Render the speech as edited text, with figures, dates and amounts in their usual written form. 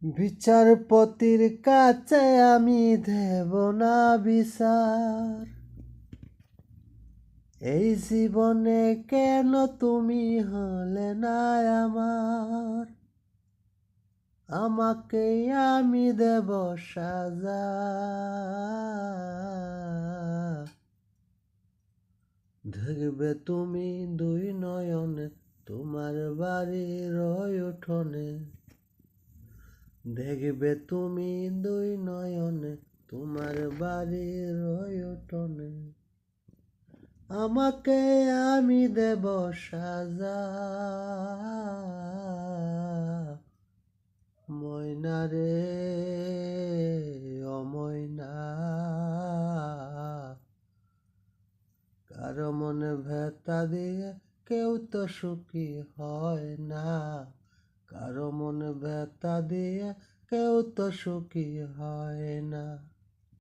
বিচারপতির কাছে আমি দেব না বিচার, এই জীবনে কেন তুমি হলে না আমার, আমাকে আমি দেব সাজা। দেখবে তুমি দুই নয়নে তোমার বাড়ির উঠোনে, দেখবে তুমি দুই নয়নে তোমার বাড়ির উঠোনে, আমাকে আমি দেব সাজা। ময়না রে ও ময়না, কারো মনে ব্যথা দিয়ে কেউ তো সুখী হয় না, কারো মনে ব্যথা দিয়ে কেউ তো সুখী হয় না।